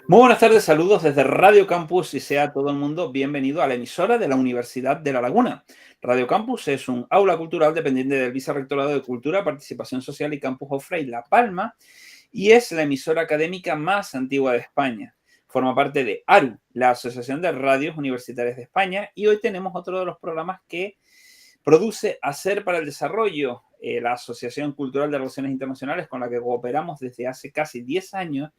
Muy buenas tardes, saludos desde Radio Campus y sea todo el mundo bienvenido a la emisora de la Universidad de La Laguna. Radio Campus es un aula cultural dependiente del Vicerrectorado de Cultura, Participación Social y Campus Ofrey La Palma y es la emisora académica más antigua de España. Forma parte de ARU, la Asociación de Radios Universitarias de España, y hoy tenemos otro de los programas que produce Hacer para el Desarrollo, la Asociación Cultural de Relaciones Internacionales con la que cooperamos desde hace casi 10 años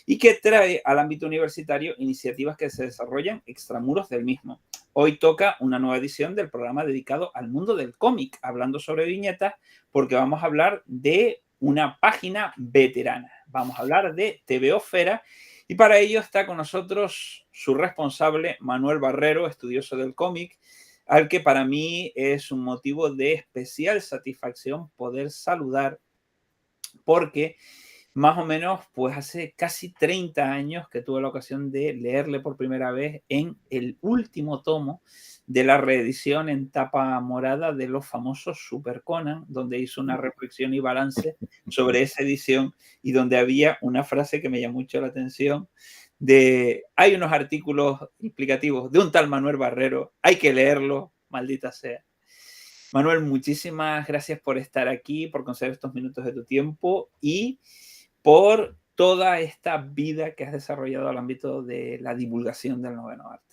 y que trae al ámbito universitario iniciativas que se desarrollan extramuros del mismo. Hoy toca una nueva edición del programa dedicado al mundo del cómic, hablando sobre viñetas, porque vamos a hablar de una página veterana. Vamos a hablar de TVOfera y para ello está con nosotros su responsable, Manuel Barrero, estudioso del cómic, al que para mí es un motivo de especial satisfacción poder saludar, porque más o menos, pues hace casi 30 años que tuve la ocasión de leerle por primera vez en el último tomo de la reedición en tapa morada de los famosos Super Conan, donde hizo una reflexión y balance sobre esa edición y donde había una frase que me llamó mucho la atención de hay unos artículos explicativos de un tal Manuel Barrero, hay que leerlo, maldita sea. Manuel, muchísimas gracias por estar aquí, por conceder estos minutos de tu tiempo y por toda esta vida que has desarrollado al ámbito de la divulgación del noveno arte.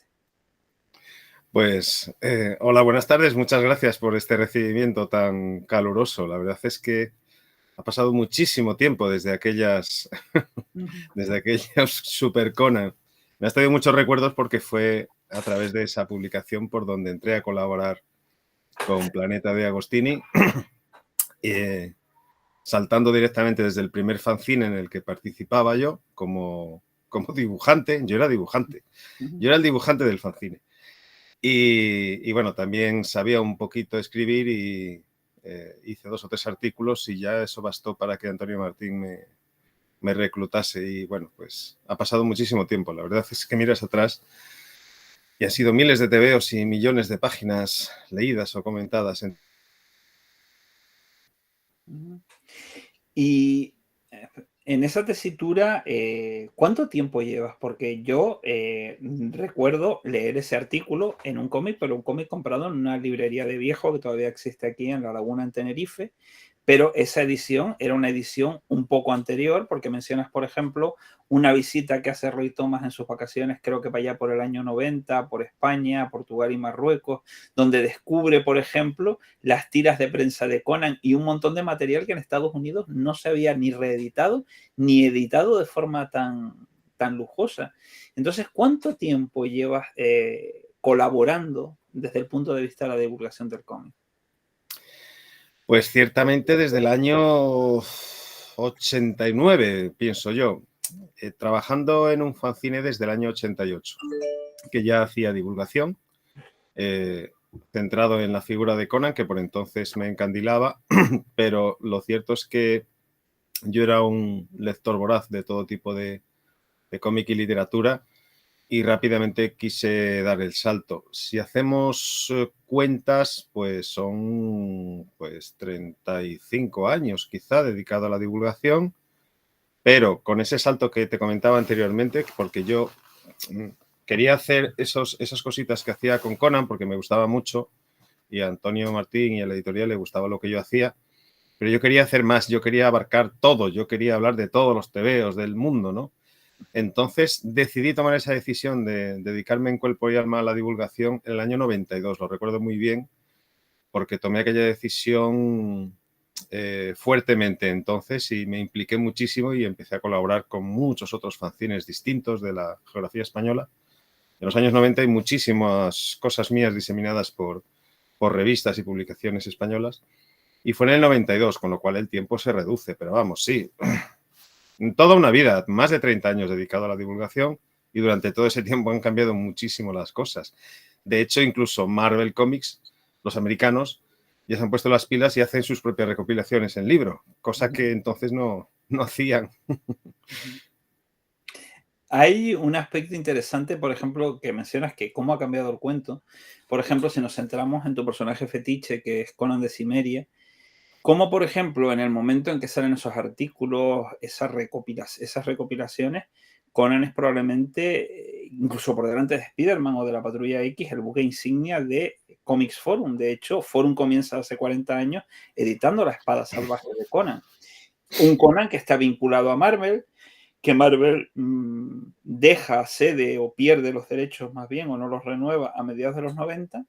Pues, hola, buenas tardes. Muchas gracias por este recibimiento tan caluroso. La verdad es que ha pasado muchísimo tiempo desde aquellos Super Conan. Me has traído muchos recuerdos porque fue a través de esa publicación por donde entré a colaborar con Planeta de Agostini, saltando directamente desde el primer fanzine en el que participaba yo como dibujante. Yo era dibujante. Yo era el dibujante del fanzine. Y bueno, también sabía un poquito escribir y hice 2 o 3 artículos y ya eso bastó para que Antonio Martín me reclutase. Y bueno, pues ha pasado muchísimo tiempo. La verdad es que miras atrás y han sido miles de tebeos y millones de páginas leídas o comentadas. Y en esa tesitura, ¿cuánto tiempo llevas? Porque yo recuerdo leer ese artículo en un cómic, pero un cómic comprado en una librería de viejo que todavía existe aquí en La Laguna, en Tenerife. Pero esa edición era una edición un poco anterior, porque mencionas, por ejemplo, una visita que hace Roy Thomas en sus vacaciones, creo que para allá por el año 90, por España, Portugal y Marruecos, donde descubre, por ejemplo, las tiras de prensa de Conan y un montón de material que en Estados Unidos no se había ni reeditado ni editado de forma tan lujosa. Entonces, ¿cuánto tiempo llevas colaborando desde el punto de vista de la divulgación del cómic? Pues ciertamente desde el año 89, pienso yo, trabajando en un fanzine desde el año 88, que ya hacía divulgación, centrado en la figura de Conan, que por entonces me encandilaba, pero lo cierto es que yo era un lector voraz de todo tipo de cómic y literatura y rápidamente quise dar el salto. Si hacemos cuentas, pues son 35 años quizá dedicado a la divulgación, pero con ese salto que te comentaba anteriormente, porque yo quería hacer esas cositas que hacía con Conan, porque me gustaba mucho, y a Antonio Martín y a la editorial le gustaba lo que yo hacía, pero yo quería hacer más, yo quería abarcar todo, yo quería hablar de todos los tebeos del mundo, ¿no? Entonces decidí tomar esa decisión de dedicarme en cuerpo y alma a la divulgación en el año 92, lo recuerdo muy bien, porque tomé aquella decisión fuertemente entonces y me impliqué muchísimo y empecé a colaborar con muchos otros fanzines distintos de la geografía española. En los años 90 hay muchísimas cosas mías diseminadas por revistas y publicaciones españolas y fue en el 92, con lo cual el tiempo se reduce, pero vamos, sí, toda una vida, más de 30 años dedicado a la divulgación y durante todo ese tiempo han cambiado muchísimo las cosas. De hecho, incluso Marvel Comics, los americanos, ya se han puesto las pilas y hacen sus propias recopilaciones en libro, cosa que entonces no hacían. Hay un aspecto interesante, por ejemplo, que mencionas que cómo ha cambiado el cuento. Por ejemplo, si nos centramos en tu personaje fetiche, que es Conan de Cimmeria, Como, por ejemplo, en el momento en que salen esos artículos, esas recopilaciones, Conan es probablemente, incluso por delante de Spider-Man o de la Patrulla X, el buque insignia de Comics Forum. De hecho, Forum comienza hace 40 años editando La Espada Salvaje de Conan. Un Conan que está vinculado a Marvel, que Marvel cede o pierde los derechos más bien, o no los renueva a mediados de los 90,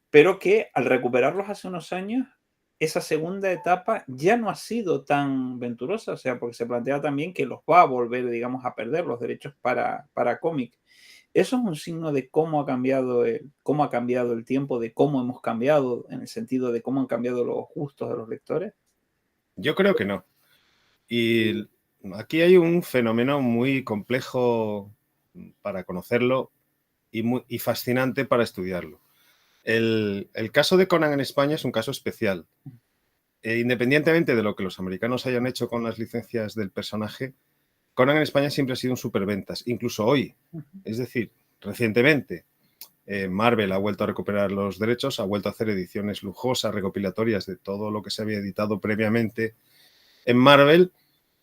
pero que al recuperarlos hace unos años, esa segunda etapa ya no ha sido tan venturosa, o sea, porque se plantea también que los va a volver, digamos, a perder los derechos para cómic. ¿Eso es un signo de cómo ha cambiado el tiempo, de cómo hemos cambiado, en el sentido de cómo han cambiado los gustos de los lectores? Yo creo que no. Y aquí hay un fenómeno muy complejo para conocerlo y fascinante para estudiarlo. El caso de Conan en España es un caso especial. Independientemente de lo que los americanos hayan hecho con las licencias del personaje, Conan en España siempre ha sido un superventas, incluso hoy. Es decir, recientemente Marvel ha vuelto a recuperar los derechos, ha vuelto a hacer ediciones lujosas, recopilatorias de todo lo que se había editado previamente en Marvel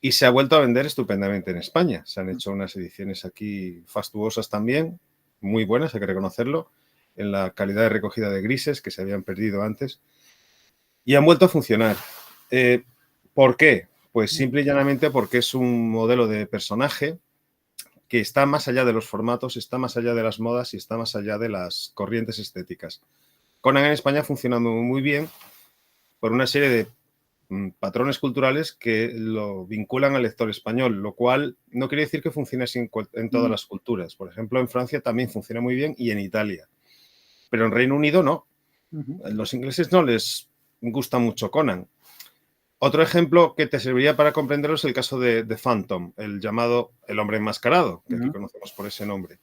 y se ha vuelto a vender estupendamente en España. Se han hecho unas ediciones aquí fastuosas también, muy buenas, hay que reconocerlo, en la calidad de recogida de grises que se habían perdido antes y han vuelto a funcionar. ¿Por qué? Pues simple y llanamente porque es un modelo de personaje que está más allá de los formatos, está más allá de las modas y está más allá de las corrientes estéticas. Conan en España ha funcionado muy bien por una serie de patrones culturales que lo vinculan al lector español, lo cual no quiere decir que funcione así en todas las culturas. Por ejemplo, en Francia también funciona muy bien y en Italia. Pero en Reino Unido no. A los ingleses no les gusta mucho Conan. Otro ejemplo que te serviría para comprenderlo es el caso de Phantom, el llamado El Hombre Enmascarado, que aquí conocemos por ese nombre.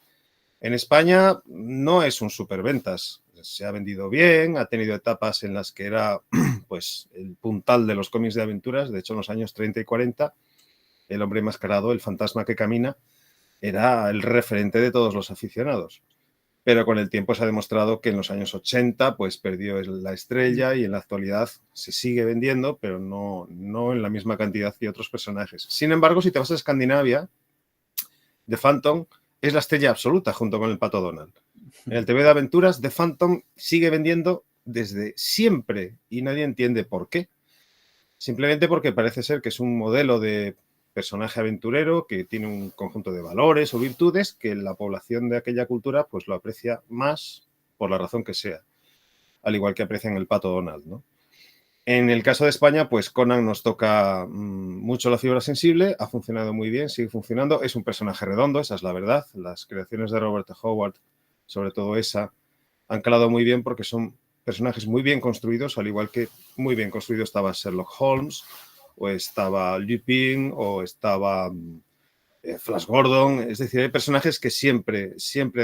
En España no es un superventas. Se ha vendido bien, ha tenido etapas en las que era pues el puntal de los cómics de aventuras. De hecho, en los años 30 y 40, El Hombre Enmascarado, el fantasma que camina, era el referente de todos los aficionados. Pero con el tiempo se ha demostrado que en los años 80 pues perdió la estrella y en la actualidad se sigue vendiendo, pero no en la misma cantidad que otros personajes. Sin embargo, si te vas a Escandinavia, The Phantom es la estrella absoluta junto con el Pato Donald. En el TV de aventuras, The Phantom sigue vendiendo desde siempre y nadie entiende por qué. Simplemente porque parece ser que es un modelo de personaje aventurero que tiene un conjunto de valores o virtudes que la población de aquella cultura pues lo aprecia más por la razón que sea, al igual que aprecian el Pato Donald, ¿no? En el caso de España, pues Conan nos toca mucho la fibra sensible, ha funcionado muy bien, sigue funcionando, es un personaje redondo, esa es la verdad. Las creaciones de Robert E. Howard, sobre todo esa, han calado muy bien porque son personajes muy bien construidos, al igual que muy bien construido estaba Sherlock Holmes, o estaba Lupin, o estaba Flash Gordon. Es decir, hay personajes que siempre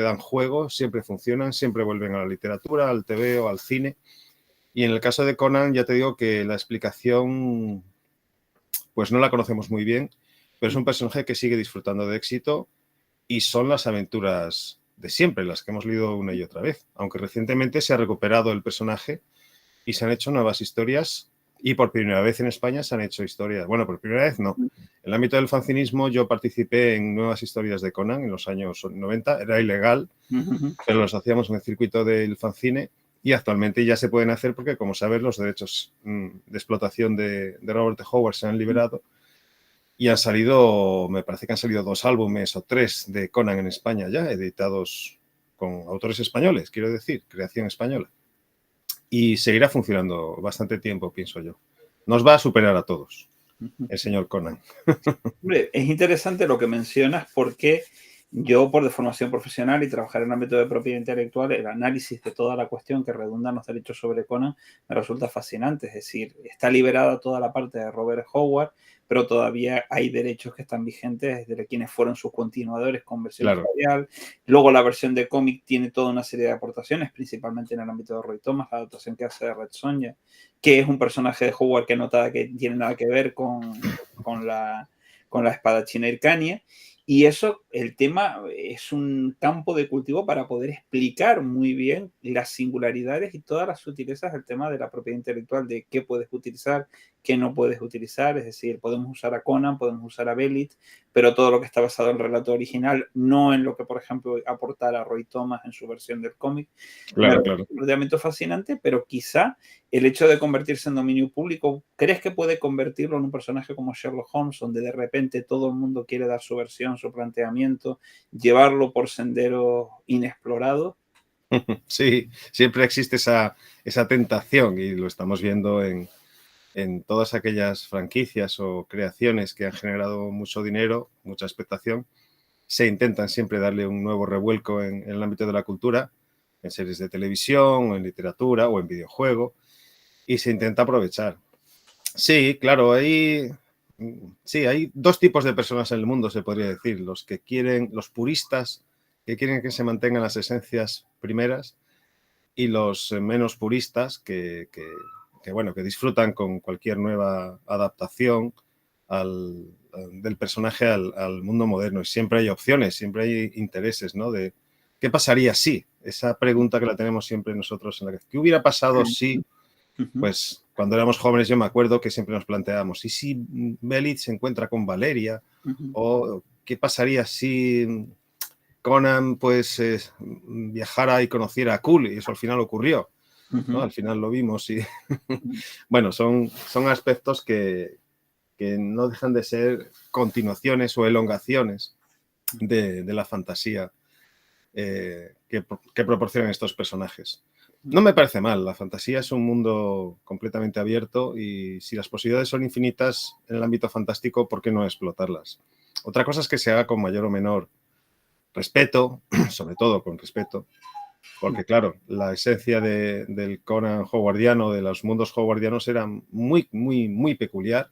dan juego, siempre funcionan, siempre vuelven a la literatura, al TV o al cine. Y en el caso de Conan, ya te digo que la explicación, pues no la conocemos muy bien, pero es un personaje que sigue disfrutando de éxito y son las aventuras de siempre, las que hemos leído una y otra vez. Aunque recientemente se ha recuperado el personaje y se han hecho nuevas historias y por primera vez en España se han hecho historias. Bueno, por primera vez no. En el ámbito del fanzinismo yo participé en nuevas historias de Conan en los años 90. Era ilegal, pero los hacíamos en el circuito del fanzine. Y actualmente ya se pueden hacer porque, como sabes, los derechos de explotación de Robert E. Howard se han liberado y han salido, me parece que han salido 2 álbumes o 3 de Conan en España ya, editados con autores españoles, quiero decir, creación española. Y seguirá funcionando bastante tiempo, pienso yo. Nos va a superar a todos el señor Conan. Hombre, es interesante lo que mencionas porque yo, por deformación profesional y trabajar en el ámbito de propiedad intelectual, el análisis de toda la cuestión que redunda en los derechos sobre Conan me resulta fascinante. Es decir, está liberada toda la parte de Robert Howard, pero todavía hay derechos que están vigentes de quienes fueron sus continuadores con versión editorial. Luego la versión de cómic tiene toda una serie de aportaciones, principalmente en el ámbito de Roy Thomas, la adaptación que hace de Red Sonja, que es un personaje de Howard que no tiene nada que ver con la espadachina Hircania. Y eso, el tema es un campo de cultivo para poder explicar muy bien las singularidades y todas las sutilezas del tema de la propiedad intelectual, de qué puedes utilizar, qué no puedes utilizar. Es decir, podemos usar a Conan, podemos usar a Belit, pero todo lo que está basado en el relato original, no en lo que, por ejemplo, aportara Roy Thomas en su versión del cómic. Me Claro, parece claro. un planteamiento fascinante, pero quizá el hecho de convertirse en dominio público, ¿crees que puede convertirlo en un personaje como Sherlock Holmes, donde de repente todo el mundo quiere dar su versión, su planteamiento, llevarlo por senderos inexplorados? Sí, siempre existe esa tentación y lo estamos viendo en todas aquellas franquicias o creaciones que han generado mucho dinero, mucha expectación. Se intentan siempre darle un nuevo revuelco en el ámbito de la cultura, en series de televisión, o en literatura, o en videojuego, y se intenta aprovechar. Sí, claro, hay dos tipos de personas en el mundo, se podría decir. Los que quieren, los puristas, que quieren que se mantengan las esencias primeras, y los menos puristas bueno, que disfrutan con cualquier nueva adaptación del personaje al mundo moderno. Y siempre hay opciones, siempre hay intereses, ¿no? De qué pasaría si, esa pregunta que la tenemos siempre nosotros en la que, ¿qué hubiera pasado si? Pues cuando éramos jóvenes yo me acuerdo que siempre nos planteábamos, ¿y si Belit se encuentra con Valeria? ¿O qué pasaría si Conan pues viajara y conociera a Cool? Y eso al final ocurrió, ¿no? Al final lo vimos y bueno, son aspectos que no dejan de ser continuaciones o elongaciones de la fantasía que proporcionan estos personajes. No me parece mal, la fantasía es un mundo completamente abierto y si las posibilidades son infinitas en el ámbito fantástico, ¿por qué no explotarlas? Otra cosa es que se haga con mayor o menor respeto, sobre todo con respeto, porque claro, la esencia del Conan hogwartiano, de los mundos hogwartianos era muy, muy, muy peculiar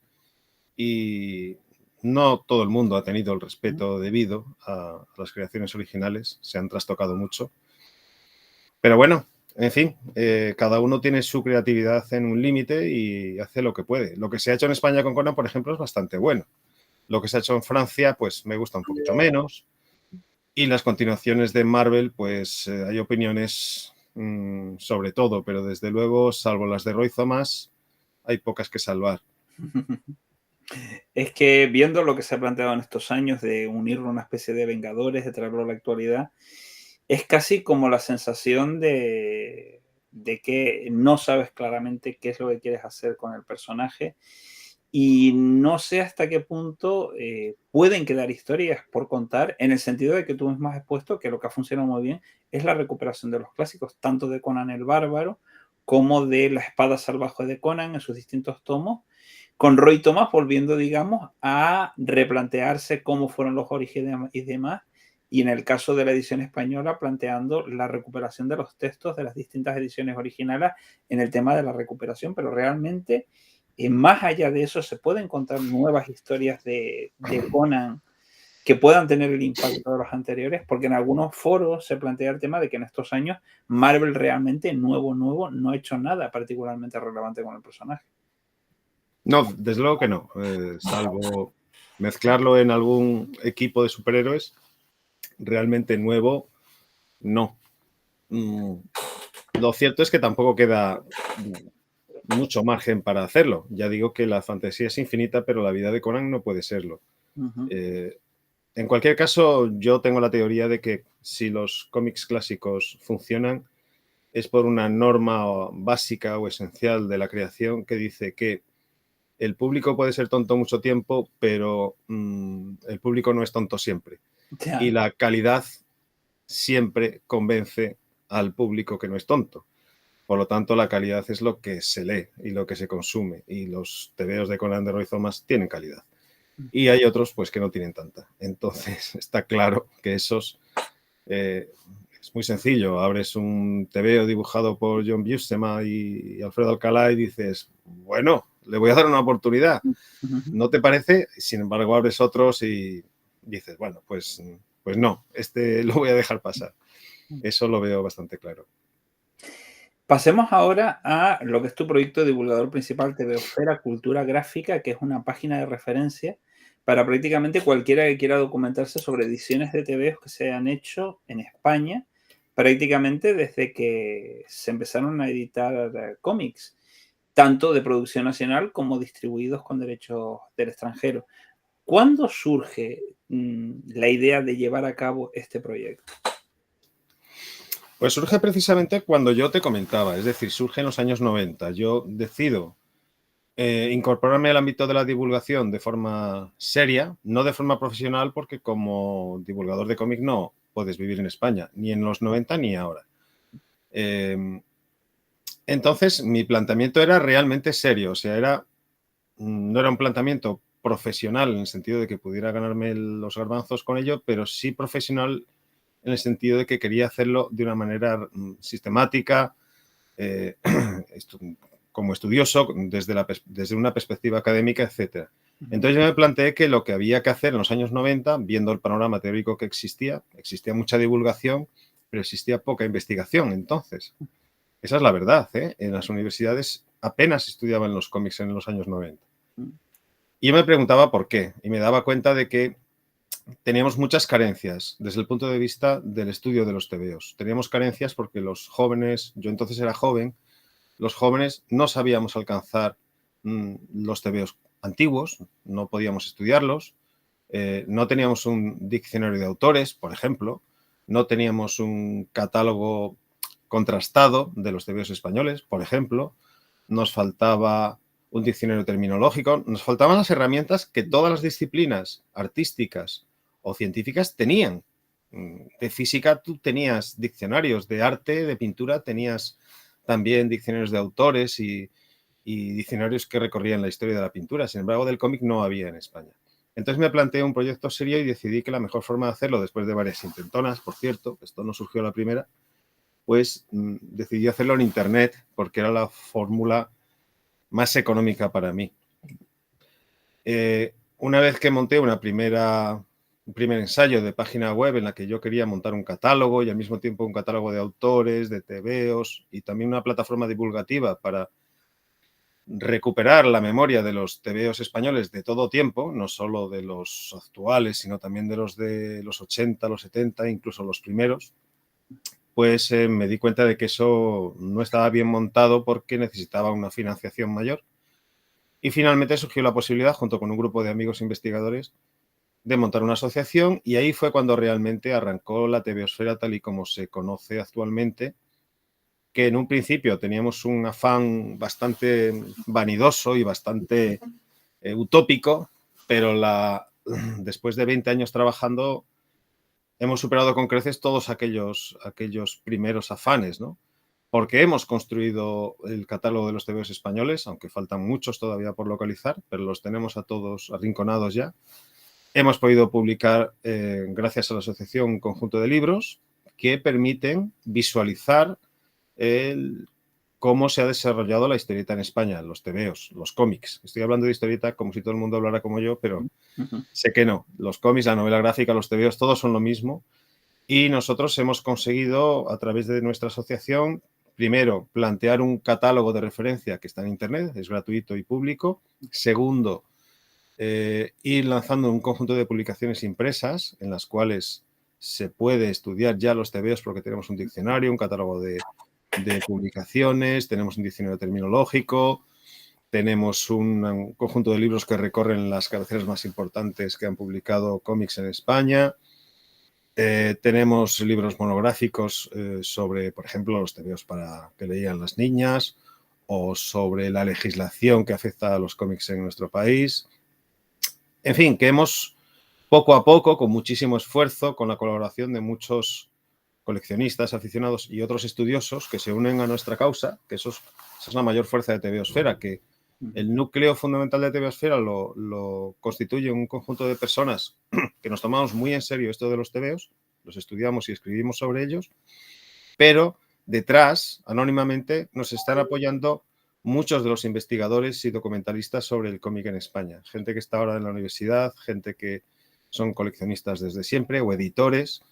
y no todo el mundo ha tenido el respeto debido a las creaciones originales, se han trastocado mucho. Pero bueno, en fin, cada uno tiene su creatividad en un límite y hace lo que puede. Lo que se ha hecho en España con Conan, por ejemplo, es bastante bueno. Lo que se ha hecho en Francia, pues me gusta un poquito menos. Y las continuaciones de Marvel, pues hay opiniones sobre todo, pero desde luego, salvo las de Roy Thomas, hay pocas que salvar. Es que viendo lo que se ha planteado en estos años de unirlo a una especie de Vengadores, de traerlo a la actualidad, es casi como la sensación de que no sabes claramente qué es lo que quieres hacer con el personaje y no sé hasta qué punto pueden quedar historias por contar, en el sentido de que tú mismo has expuesto que lo que ha funcionado muy bien es la recuperación de los clásicos, tanto de Conan el Bárbaro como de La Espada Salvaje de Conan en sus distintos tomos, con Roy Thomas volviendo, digamos, a replantearse cómo fueron los orígenes y demás, y en el caso de la edición española, planteando la recuperación de los textos de las distintas ediciones originales en el tema de la recuperación, pero realmente, más allá de eso, se pueden contar nuevas historias de Conan que puedan tener el impacto de los anteriores, porque en algunos foros se plantea el tema de que en estos años Marvel realmente nuevo, no ha hecho nada particularmente relevante con el personaje. No, desde luego que no, salvo mezclarlo en algún equipo de superhéroes, realmente nuevo, no. Lo cierto es que tampoco queda mucho margen para hacerlo. Ya digo que la fantasía es infinita, pero la vida de Conan no puede serlo. En cualquier caso, yo tengo la teoría de que si los cómics clásicos funcionan, es por una norma básica o esencial de la creación que dice que el público puede ser tonto mucho tiempo, pero el público no es tonto siempre. Ya. Y la calidad siempre convence al público que no es tonto. Por lo tanto, la calidad es lo que se lee y lo que se consume. Y los tebeos de Conan de Roy Thomas tienen calidad. Y hay otros pues que no tienen tanta. Entonces, está claro que esos... es muy sencillo. Abres un tebeo dibujado por John Buscema y Alfredo Alcalá y dices, bueno, le voy a dar una oportunidad. ¿No te parece? Sin embargo, abres otros y dices, bueno, pues no, este lo voy a dejar pasar. Eso lo veo bastante claro. Pasemos ahora a lo que es tu proyecto divulgador principal, TVOsfera Cultura Gráfica, que es una página de referencia para prácticamente cualquiera que quiera documentarse sobre ediciones de TVOs que se han hecho en España, prácticamente desde que se empezaron a editar cómics, tanto de producción nacional como distribuidos con derechos del extranjero. ¿Cuándo surge la idea de llevar a cabo este proyecto? Pues surge precisamente cuando yo te comentaba, es decir, surge en los años 90. Yo decido incorporarme al ámbito de la divulgación de forma seria, no de forma profesional, porque como divulgador de cómic no puedes vivir en España, ni en los 90 ni ahora. Entonces, mi planteamiento era realmente serio, o sea, no era un planteamiento profesional en el sentido de que pudiera ganarme los garbanzos con ello, pero sí profesional en el sentido de que quería hacerlo de una manera sistemática, como estudioso, desde una perspectiva académica, etc. Entonces yo me planteé que lo que había que hacer en los años 90, viendo el panorama teórico que existía mucha divulgación, pero existía poca investigación entonces. Esa es la verdad, ¿eh? En las universidades apenas estudiaban los cómics en los años 90. Y yo me preguntaba por qué, y me daba cuenta de que teníamos muchas carencias desde el punto de vista del estudio de los TVOs. Teníamos carencias porque los jóvenes, yo entonces era joven, los jóvenes no sabíamos alcanzar los TVOs antiguos, no podíamos estudiarlos, no teníamos un diccionario de autores, por ejemplo, no teníamos un catálogo contrastado de los TVOs españoles, por ejemplo, nos faltaba un diccionario terminológico, nos faltaban las herramientas que todas las disciplinas artísticas o científicas tenían. De física tú tenías diccionarios, de arte, de pintura tenías también diccionarios de autores y diccionarios que recorrían la historia de la pintura. Sin embargo, del cómic no había en España. Entonces me planteé un proyecto serio y decidí que la mejor forma de hacerlo, después de varias intentonas, por cierto, esto no surgió a la primera, pues decidí hacerlo en Internet porque era la fórmula más económica para mí. Una vez que monté un primer ensayo de página web en la que yo quería montar un catálogo y al mismo tiempo un catálogo de autores, de TVOs y también una plataforma divulgativa para recuperar la memoria de los TVOs españoles de todo tiempo, no solo de los actuales, sino también de los 80, los 70, incluso los primeros, pues me di cuenta de que eso no estaba bien montado porque necesitaba una financiación mayor. Y finalmente surgió la posibilidad, junto con un grupo de amigos investigadores, de montar una asociación y ahí fue cuando realmente arrancó la TVOsfera tal y como se conoce actualmente, que en un principio teníamos un afán bastante vanidoso y bastante utópico, pero después de 20 años trabajando hemos superado con creces todos aquellos primeros afanes, ¿no? Porque hemos construido el catálogo de los TVOs españoles, aunque faltan muchos todavía por localizar, pero los tenemos a todos arrinconados ya. Hemos podido publicar, gracias a la asociación, un conjunto de libros que permiten visualizar cómo se ha desarrollado la historieta en España, los TVOs, los cómics. Estoy hablando de historieta como si todo el mundo hablara como yo, pero sé que no. Los cómics, la novela gráfica, los TVOs, todos son lo mismo. Y nosotros hemos conseguido, a través de nuestra asociación, primero, plantear un catálogo de referencia que está en Internet, es gratuito y público. Segundo, ir lanzando un conjunto de publicaciones impresas en las cuales se puede estudiar ya los TVOs porque tenemos un diccionario, un catálogo de publicaciones, tenemos un diccionario terminológico, tenemos un conjunto de libros que recorren las cabeceras más importantes que han publicado cómics en España. Tenemos libros monográficos sobre, por ejemplo, los TVOs para que leían las niñas o sobre la legislación que afecta a los cómics en nuestro país. En fin, que hemos poco a poco, con muchísimo esfuerzo, con la colaboración de muchos coleccionistas, aficionados y otros estudiosos que se unen a nuestra causa, que esa es la mayor fuerza de TVOsfera, que el núcleo fundamental de TVOsfera lo constituye un conjunto de personas que nos tomamos muy en serio esto de los TVOs, los estudiamos y escribimos sobre ellos, pero detrás, anónimamente, nos están apoyando muchos de los investigadores y documentalistas sobre el cómic en España. Gente que está ahora en la universidad, gente que son coleccionistas desde siempre o editores,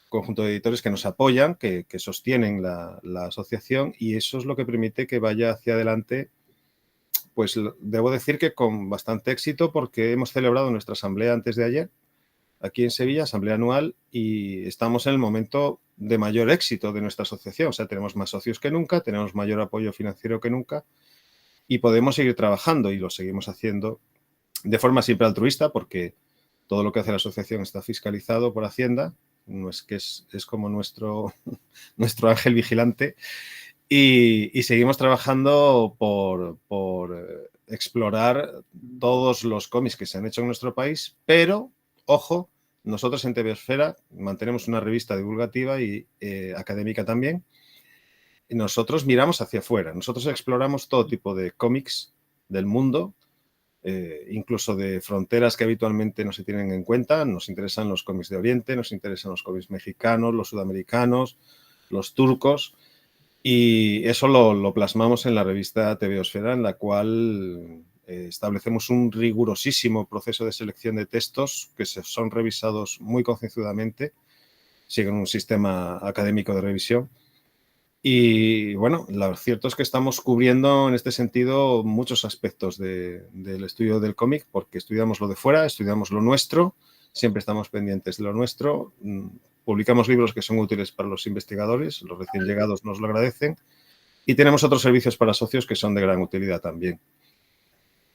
conjunto de editores que nos apoyan, que sostienen la asociación y eso es lo que permite que vaya hacia adelante Pues debo decir que con bastante éxito, porque hemos celebrado nuestra asamblea antes de ayer, aquí en Sevilla, asamblea anual, y estamos en el momento de mayor éxito de nuestra asociación. O sea, tenemos más socios que nunca, tenemos mayor apoyo financiero que nunca y podemos seguir trabajando, y lo seguimos haciendo de forma siempre altruista, porque todo lo que hace la asociación está fiscalizado por Hacienda. No es que es como nuestro ángel vigilante, y seguimos trabajando por explorar todos los cómics que se han hecho en nuestro país, pero, ojo, nosotros en TVosfera mantenemos una revista divulgativa y académica también. Y nosotros miramos hacia afuera, nosotros exploramos todo tipo de cómics del mundo, incluso de fronteras que habitualmente no se tienen en cuenta. Nos interesan los cómics de Oriente, nos interesan los cómics mexicanos, los sudamericanos, los turcos, y eso lo plasmamos en la revista TVosfera, en la cual establecemos un rigurosísimo proceso de selección de textos que son revisados muy concienzudamente, siguen un sistema académico de revisión. Y bueno, lo cierto es que estamos cubriendo en este sentido muchos aspectos del estudio del cómic, porque estudiamos lo de fuera, estudiamos lo nuestro, siempre estamos pendientes de lo nuestro, publicamos libros que son útiles para los investigadores, los recién llegados nos lo agradecen, y tenemos otros servicios para socios que son de gran utilidad también.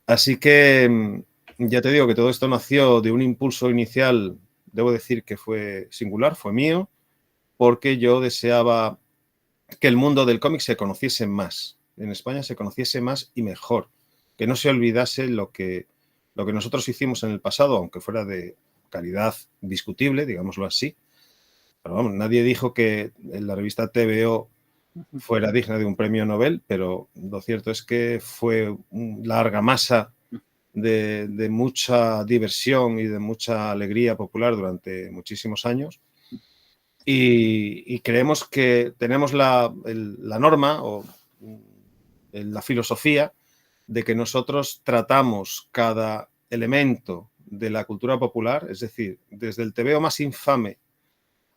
Así que ya te digo que todo esto nació de un impulso inicial, debo decir que fue singular, fue mío, porque yo deseaba que el mundo del cómic se conociese más, en España se conociese más y mejor, que no se olvidase lo que nosotros hicimos en el pasado, aunque fuera de calidad discutible, digámoslo así. Pero vamos, nadie dijo que la revista TVO fuera digna de un premio Nobel, pero lo cierto es que fue la argamasa de mucha diversión y de mucha alegría popular durante muchísimos años. Y creemos que tenemos la norma o la filosofía de que nosotros tratamos cada elemento de la cultura popular, es decir, desde el tebeo más infame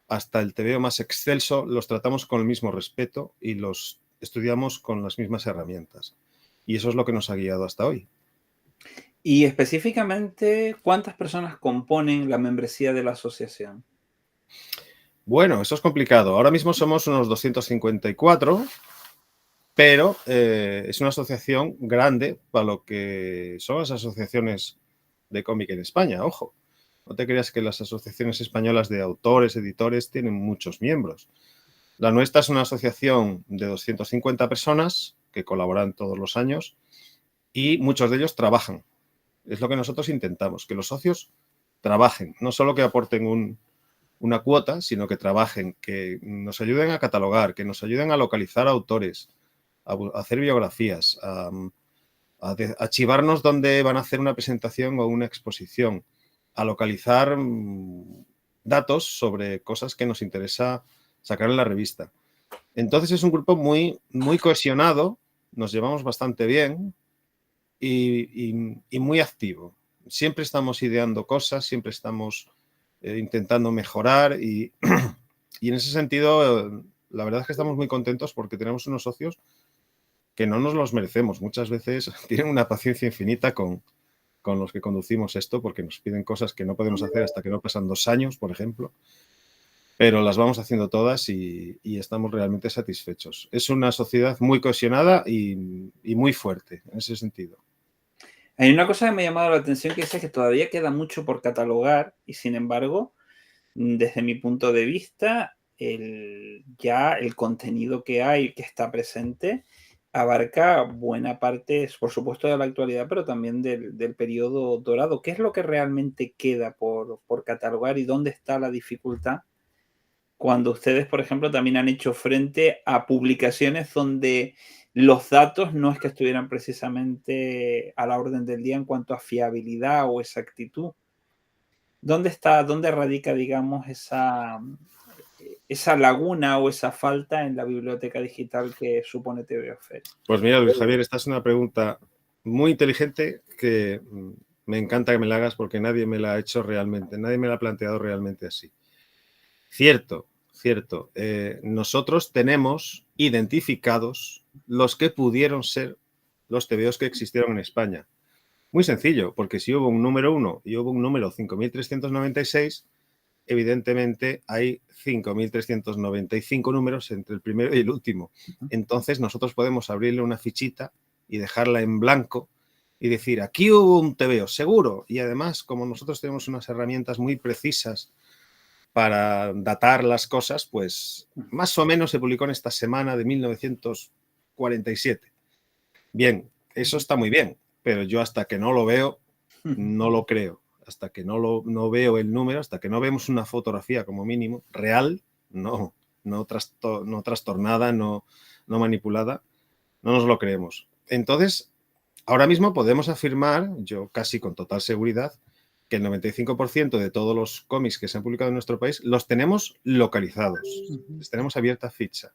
hasta el tebeo más excelso, los tratamos con el mismo respeto y los estudiamos con las mismas herramientas. Y eso es lo que nos ha guiado hasta hoy. Y específicamente, ¿cuántas personas componen la membresía de la asociación? Bueno, eso es complicado. Ahora mismo somos unos 254, pero es una asociación grande para lo que son las asociaciones de cómic en España, ojo. No te creas que las asociaciones españolas de autores, editores, tienen muchos miembros. La nuestra es una asociación de 250 personas que colaboran todos los años y muchos de ellos trabajan. Es lo que nosotros intentamos, que los socios trabajen, no solo que aporten una cuota, sino que trabajen, que nos ayuden a catalogar, que nos ayuden a localizar autores, a hacer biografías, a archivarnos dónde van a hacer una presentación o una exposición, a localizar datos sobre cosas que nos interesa sacar en la revista. Entonces es un grupo muy, muy cohesionado, nos llevamos bastante bien y muy activo. Siempre estamos ideando cosas, siempre estamos intentando mejorar y en ese sentido la verdad es que estamos muy contentos porque tenemos unos socios que no nos los merecemos. Muchas veces tienen una paciencia infinita con los que conducimos esto, porque nos piden cosas que no podemos hacer hasta que no pasan 2 años, por ejemplo, pero las vamos haciendo todas y estamos realmente satisfechos. Es una sociedad muy cohesionada y muy fuerte en ese sentido. Hay una cosa que me ha llamado la atención, que es que todavía queda mucho por catalogar y, sin embargo, desde mi punto de vista, ya el contenido que hay, que está presente, abarca buena parte, por supuesto, de la actualidad, pero también del periodo dorado. ¿Qué es lo que realmente queda por catalogar y dónde está la dificultad cuando ustedes, por ejemplo, también han hecho frente a publicaciones donde los datos no es que estuvieran precisamente a la orden del día en cuanto a fiabilidad o exactitud? ¿Dónde radica, digamos, esa laguna o esa falta en la biblioteca digital que supone TVosfera? Pues mira, Luis Javier, esta es una pregunta muy inteligente que me encanta que me la hagas porque nadie me la ha hecho realmente, nadie me la ha planteado realmente así. Cierto. Nosotros tenemos identificados los que pudieron ser los tebeos que existieron en España. Muy sencillo, porque si hubo un número 1 y hubo un número 5396, evidentemente hay 5.395 números entre el primero y el último. Entonces nosotros podemos abrirle una fichita y dejarla en blanco y decir, aquí hubo un tebeo, seguro. Y además, como nosotros tenemos unas herramientas muy precisas para datar las cosas, pues más o menos se publicó en esta semana de 1947. Bien, eso está muy bien, pero yo hasta que no lo veo, no lo creo. Hasta que no veo el número, hasta que no vemos una fotografía como mínimo real, no trastornada, no manipulada, no nos lo creemos. Entonces, ahora mismo podemos afirmar, yo casi con total seguridad, que el 95% de todos los cómics que se han publicado en nuestro país los tenemos localizados, les tenemos abierta ficha,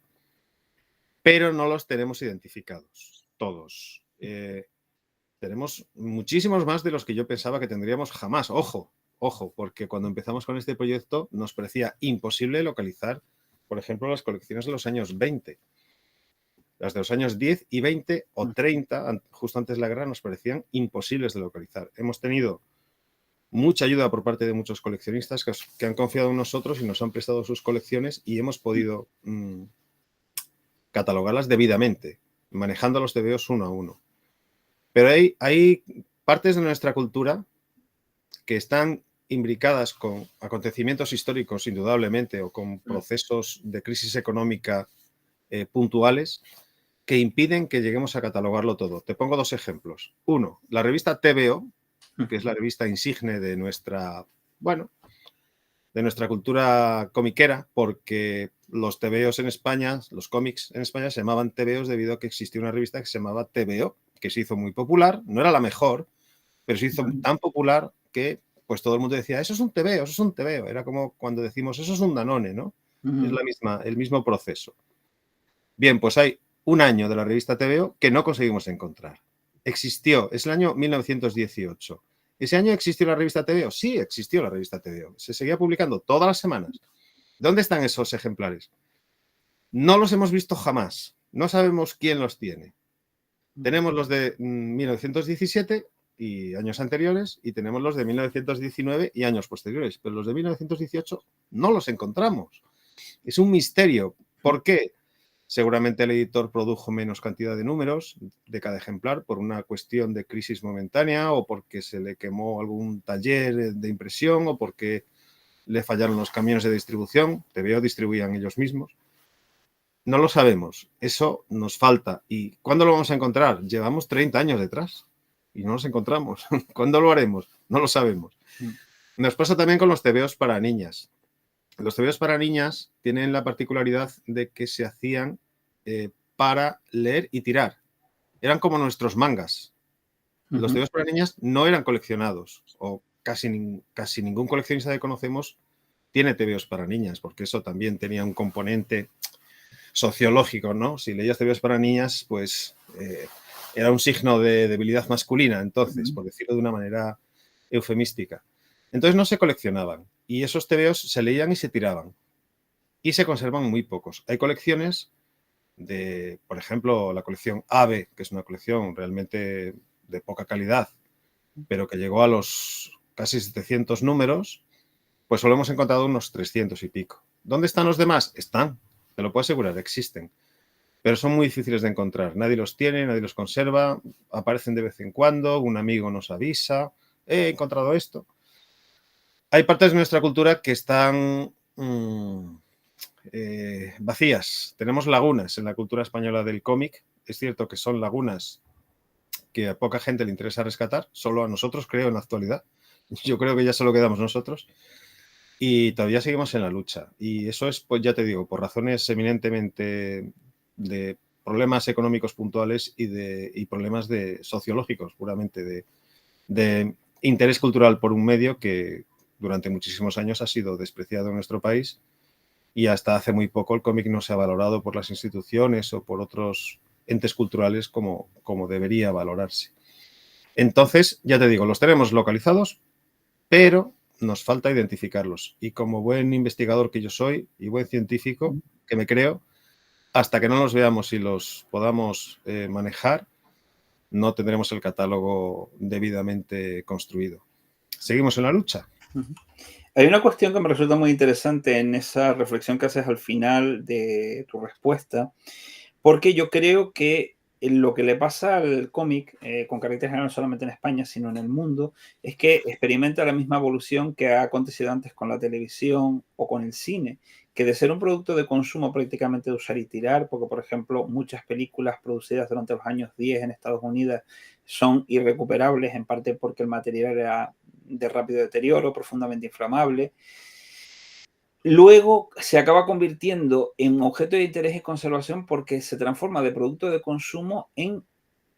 pero no los tenemos identificados, todos. Tenemos muchísimos más de los que yo pensaba que tendríamos jamás. Ojo, porque cuando empezamos con este proyecto nos parecía imposible localizar, por ejemplo, las colecciones de los años 20. Las de los años 10 y 20 o 30, justo antes de la guerra, nos parecían imposibles de localizar. Hemos tenido mucha ayuda por parte de muchos coleccionistas que han confiado en nosotros y nos han prestado sus colecciones y hemos podido catalogarlas debidamente, manejando los tebeos uno a uno. Pero hay partes de nuestra cultura que están imbricadas con acontecimientos históricos, indudablemente, o con procesos de crisis económica puntuales que impiden que lleguemos a catalogarlo todo. Te pongo dos ejemplos. Uno, la revista TVO, que es la revista insigne de nuestra cultura comiquera, porque los TVOs en España, los cómics en España se llamaban TVOs debido a que existía una revista que se llamaba TVO, que se hizo muy popular, no era la mejor, pero se hizo tan popular que pues todo el mundo decía, eso es un TVO, eso es un TVO. Era como cuando decimos, eso es un Danone, ¿no? Es el mismo proceso. Bien, pues hay un año de la revista TVO que no conseguimos encontrar. Existió, es el año 1918. ¿Ese año existió la revista TVO? Sí, existió la revista TVO. Se seguía publicando todas las semanas. ¿Dónde están esos ejemplares? No los hemos visto jamás. No sabemos quién los tiene. Tenemos los de 1917 y años anteriores y tenemos los de 1919 y años posteriores, pero los de 1918 no los encontramos. Es un misterio. ¿Por qué? Seguramente el editor produjo menos cantidad de números de cada ejemplar por una cuestión de crisis momentánea o porque se le quemó algún taller de impresión o porque le fallaron los camiones de distribución. TVO distribuían ellos mismos. No lo sabemos. Eso nos falta. ¿Y cuándo lo vamos a encontrar? Llevamos 30 años detrás y no los encontramos. ¿Cuándo lo haremos? No lo sabemos. Nos pasa también con los TVOs para niñas. Los TVOs para niñas tienen la particularidad de que se hacían para leer y tirar. Eran como nuestros mangas. Los TVOs para niñas no eran coleccionados o casi ningún coleccionista que conocemos tiene TVOs para niñas, porque eso también tenía un componente sociológico, ¿no? Si leías TVOs para niñas, pues era un signo de debilidad masculina, entonces, por decirlo de una manera eufemística. Entonces no se coleccionaban y esos TVOs se leían y se tiraban y se conservan muy pocos. Hay colecciones de, por ejemplo, la colección AVE, que es una colección realmente de poca calidad, pero que llegó a los casi 700 números, pues solo hemos encontrado unos 300 y pico. ¿Dónde están los demás? Están, te lo puedo asegurar, existen. Pero son muy difíciles de encontrar. Nadie los tiene, nadie los conserva, aparecen de vez en cuando, un amigo nos avisa, he encontrado esto. Hay partes de nuestra cultura que están vacías. Tenemos lagunas en la cultura española del cómic. Es cierto que son lagunas que a poca gente le interesa rescatar, solo a nosotros, creo, en la actualidad. Yo creo que ya solo quedamos nosotros. Y todavía seguimos en la lucha. Y eso es, pues ya te digo, por razones eminentemente de problemas económicos puntuales y problemas sociológicos, puramente de interés cultural por un medio que durante muchísimos años ha sido despreciado en nuestro país y hasta hace muy poco el cómic no se ha valorado por las instituciones o por otros entes culturales como debería valorarse. Entonces, ya te digo, los tenemos localizados, pero nos falta identificarlos. Y como buen investigador que yo soy y buen científico que me creo, hasta que no los veamos y los podamos manejar, no tendremos el catálogo debidamente construido. ¿Seguimos en la lucha? Hay una cuestión que me resulta muy interesante en esa reflexión que haces al final de tu respuesta, porque yo creo que lo que le pasa al cómic, con carácter general no solamente en España, sino en el mundo, es que experimenta la misma evolución que ha acontecido antes con la televisión o con el cine, que de ser un producto de consumo prácticamente de usar y tirar, porque por ejemplo muchas películas producidas durante los años 10 en Estados Unidos son irrecuperables, en parte porque el material era de rápido deterioro, profundamente inflamable. Luego se acaba convirtiendo en objeto de interés y conservación porque se transforma de producto de consumo en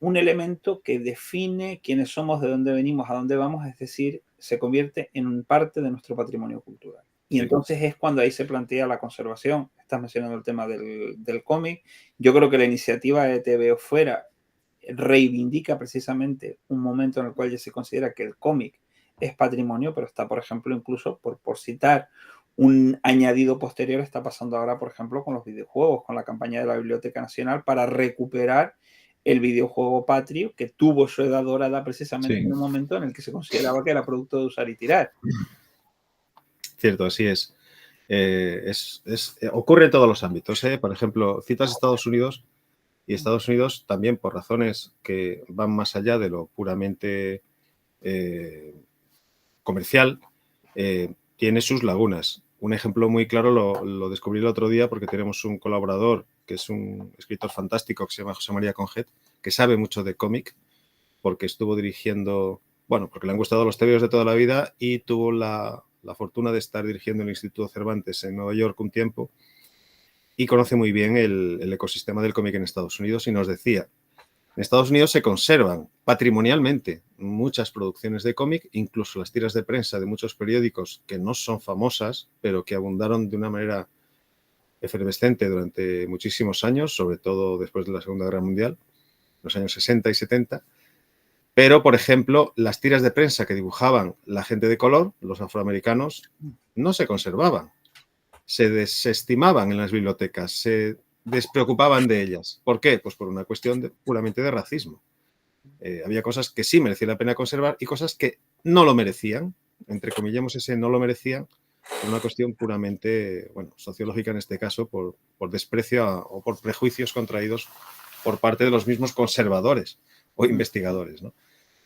un elemento que define quiénes somos, de dónde venimos, a dónde vamos, es decir, se convierte en parte de nuestro patrimonio cultural. Y Sí. entonces es cuando ahí se plantea la conservación. Estás mencionando el tema del cómic. Yo creo que la iniciativa de Te Veo Fuera reivindica precisamente un momento en el cual ya se considera que el cómic es patrimonio, pero está, por ejemplo, incluso por citar un añadido posterior, está pasando ahora, por ejemplo, con los videojuegos, con la campaña de la Biblioteca Nacional para recuperar el videojuego patrio que tuvo su edad dorada precisamente en un momento en el que se consideraba que era producto de usar y tirar. Cierto, así es. Ocurre en todos los ámbitos. Por ejemplo, citas Estados Unidos y Estados Unidos también por razones que van más allá de lo puramente comercial, tiene sus lagunas. Un ejemplo muy claro lo descubrí el otro día porque tenemos un colaborador que es un escritor fantástico que se llama José María Conjet, que sabe mucho de cómic porque estuvo dirigiendo, bueno, porque le han gustado los tebeos de toda la vida y tuvo la fortuna de estar dirigiendo el Instituto Cervantes en Nueva York un tiempo y conoce muy bien el ecosistema del cómic en Estados Unidos y nos decía, en Estados Unidos se conservan patrimonialmente muchas producciones de cómic, incluso las tiras de prensa de muchos periódicos que no son famosas, pero que abundaron de una manera efervescente durante muchísimos años, sobre todo después de la Segunda Guerra Mundial, los años 60 y 70. Pero, por ejemplo, las tiras de prensa que dibujaban la gente de color, los afroamericanos, no se conservaban. Se desestimaban en las bibliotecas, se despreocupaban de ellas. ¿Por qué? Pues por una cuestión puramente de racismo. Había cosas que sí merecía la pena conservar y cosas que no lo merecían. Entre comillamos ese no lo merecían por una cuestión puramente, bueno, sociológica en este caso, por desprecio o por prejuicios contraídos por parte de los mismos conservadores o investigadores, ¿no?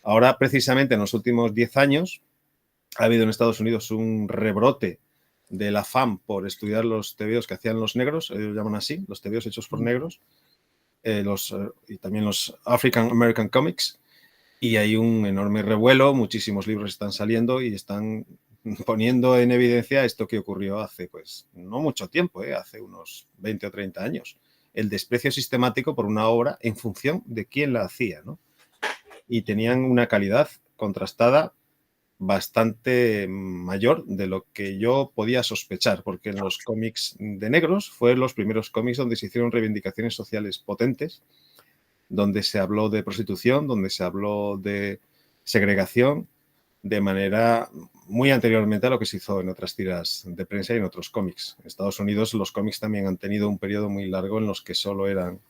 Ahora, precisamente en los últimos 10 años, ha habido en Estados Unidos un rebrote del afán por estudiar los tebeos que hacían los negros, ellos llaman así, los tebeos hechos por negros, y también los African American Comics, y hay un enorme revuelo, muchísimos libros están saliendo y están poniendo en evidencia esto que ocurrió hace, pues, no mucho tiempo, hace unos 20 o 30 años, el desprecio sistemático por una obra en función de quién la hacía, ¿no? Y tenían una calidad contrastada bastante mayor de lo que yo podía sospechar, porque en los cómics de negros fueron los primeros cómics donde se hicieron reivindicaciones sociales potentes, donde se habló de prostitución, donde se habló de segregación, de manera muy anteriormente a lo que se hizo en otras tiras de prensa y en otros cómics. En Estados Unidos los cómics también han tenido un periodo muy largo en los que solo eran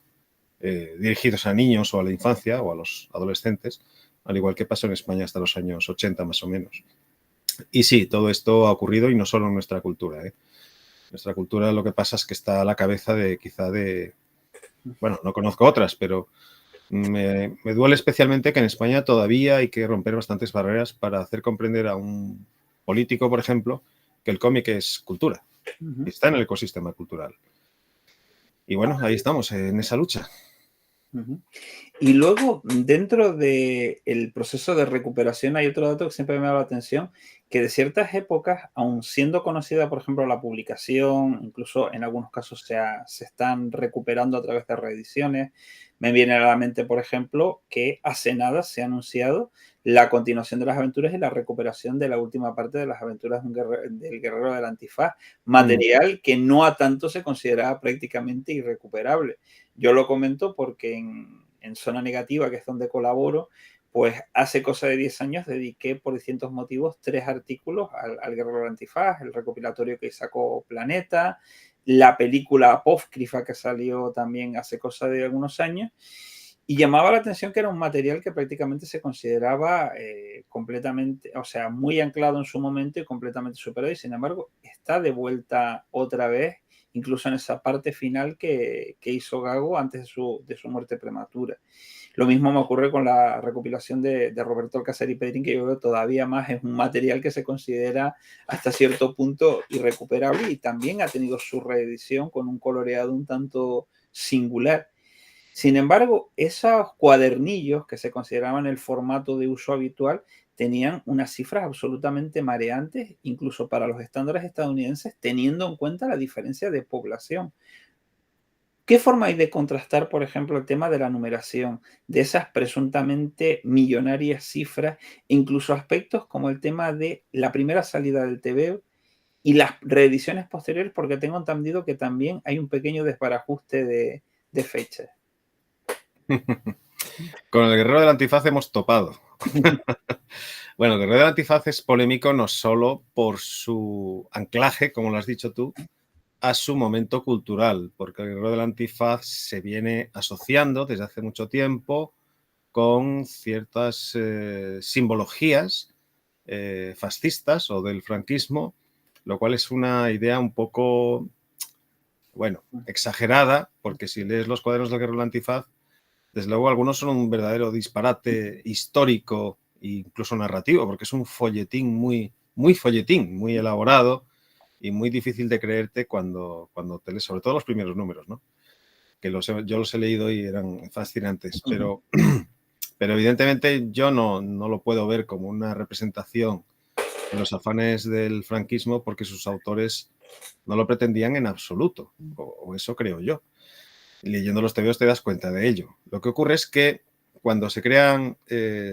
dirigidos a niños o a la infancia o a los adolescentes, al igual que pasó en España hasta los años 80 más o menos. Y sí, todo esto ha ocurrido y no solo en nuestra cultura. Nuestra cultura lo que pasa es que está a la cabeza de quizá de, bueno, no conozco otras, pero me duele especialmente que en España todavía hay que romper bastantes barreras para hacer comprender a un político, por ejemplo, que el cómic es cultura, y está en el ecosistema cultural. Y bueno, ahí estamos, en esa lucha. Y luego, dentro del proceso de recuperación, hay otro dato que siempre me da la atención, que de ciertas épocas, aun siendo conocida, por ejemplo, la publicación, incluso en algunos casos se están recuperando a través de reediciones, me viene a la mente, por ejemplo, que hace nada se ha anunciado la continuación de las aventuras y la recuperación de la última parte de las aventuras del guerrero del antifaz, material que no a tanto se consideraba prácticamente irrecuperable. Yo lo comento porque en Zona Negativa, que es donde colaboro, pues hace cosa de 10 años dediqué por distintos motivos 3 artículos al Guerrero del Antifaz, el recopilatorio que sacó Planeta, la película apócrifa que salió también hace cosa de algunos años. Y llamaba la atención que era un material que prácticamente se consideraba completamente, o sea, muy anclado en su momento y completamente superado. Y sin embargo, está de vuelta otra vez, incluso en esa parte final que hizo Gago antes de su muerte prematura. Lo mismo me ocurre con la recopilación de Roberto Alcázar y Pedrín, que yo creo todavía más es un material que se considera hasta cierto punto irrecuperable y también ha tenido su reedición con un coloreado un tanto singular. Sin embargo, esos cuadernillos que se consideraban el formato de uso habitual tenían unas cifras absolutamente mareantes, incluso para los estándares estadounidenses, teniendo en cuenta la diferencia de población. ¿Qué forma hay de contrastar, por ejemplo, el tema de la numeración, de esas presuntamente millonarias cifras, incluso aspectos como el tema de la primera salida del TVO y las reediciones posteriores? Porque tengo entendido que también hay un pequeño desbarajuste de fechas. Con el Guerrero del Antifaz hemos topado. Bueno, el Guerrero del Antifaz es polémico no solo por su anclaje, como lo has dicho tú, a su momento cultural, porque el Guerrero del Antifaz se viene asociando desde hace mucho tiempo con ciertas simbologías fascistas o del franquismo, lo cual es una idea un poco, bueno, exagerada, porque si lees los cuadernos del Guerrero del Antifaz, desde luego algunos son un verdadero disparate histórico e incluso narrativo, porque es un folletín muy folletín, muy elaborado y muy difícil de creerte cuando te lees, sobre todo los primeros números, ¿no? Que yo los he leído y eran fascinantes, pero evidentemente yo no lo puedo ver como una representación de los afanes del franquismo porque sus autores no lo pretendían en absoluto, o eso creo yo. Leyendo los tebeos te das cuenta de ello. Lo que ocurre es que cuando se crean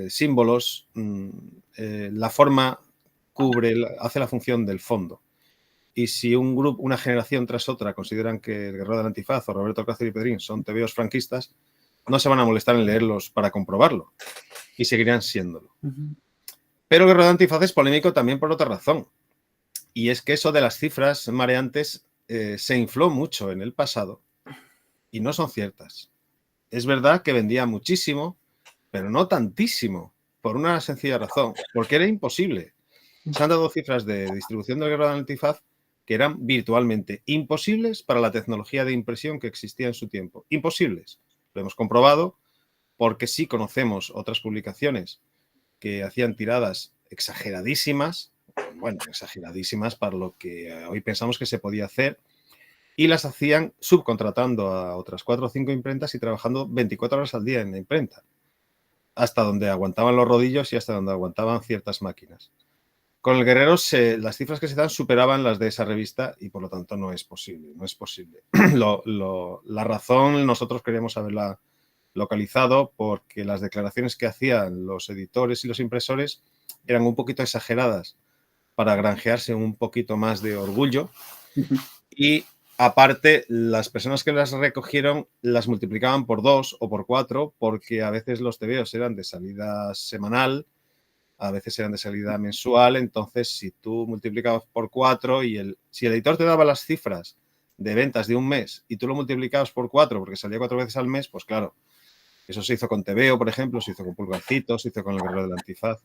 símbolos, la forma hace la función del fondo. Y si un grupo, una generación tras otra consideran que el Guerrero del Antifaz o Roberto Alcázar y Pedrín son tebeos franquistas, no se van a molestar en leerlos para comprobarlo y seguirán siéndolo. Pero el Guerrero del Antifaz es polémico también por otra razón. Y es que eso de las cifras mareantes se infló mucho en el pasado y no son ciertas. Es verdad que vendía muchísimo, pero no tantísimo, por una sencilla razón, porque era imposible. Se han dado cifras de distribución del Guerrero del Antifaz que eran virtualmente imposibles para la tecnología de impresión que existía en su tiempo. Imposibles. Lo hemos comprobado porque sí conocemos otras publicaciones que hacían tiradas exageradísimas, bueno, exageradísimas para lo que hoy pensamos que se podía hacer, y las hacían subcontratando a otras 4 o 5 imprentas y trabajando 24 horas al día en la imprenta, hasta donde aguantaban los rodillos y hasta donde aguantaban ciertas máquinas. Con el Guerrero las cifras que se dan superaban las de esa revista y por lo tanto no es posible. No es posible. La razón nosotros queríamos haberla localizado porque las declaraciones que hacían los editores y los impresores eran un poquito exageradas para granjearse un poquito más de orgullo y aparte las personas que las recogieron las multiplicaban por 2 o por 4 porque a veces los tebeos eran de salida semanal, a veces eran de salida mensual, entonces si tú multiplicabas por 4 y si el editor te daba las cifras de ventas de un mes y tú lo multiplicabas por 4 porque salía 4 veces al mes, pues claro, eso se hizo con Tebeo, por ejemplo, se hizo con Pulgarcito, se hizo con el Guerrero del Antifaz.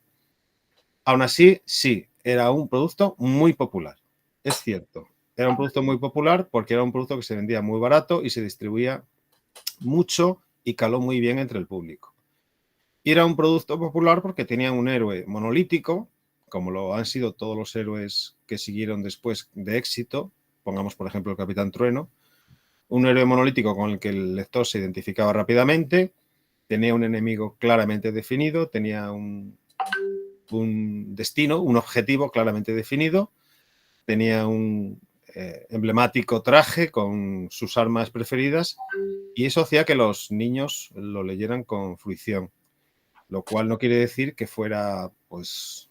Aún así, sí, era un producto muy popular, es cierto. Era un producto muy popular porque era un producto que se vendía muy barato y se distribuía mucho y caló muy bien entre el público. Y era un producto popular porque tenía un héroe monolítico, como lo han sido todos los héroes que siguieron después de éxito, pongamos por ejemplo el Capitán Trueno, un héroe monolítico con el que el lector se identificaba rápidamente, tenía un enemigo claramente definido, tenía un destino, un objetivo claramente definido, tenía un emblemático traje con sus armas preferidas y eso hacía que los niños lo leyeran con fruición, lo cual no quiere decir que fuera pues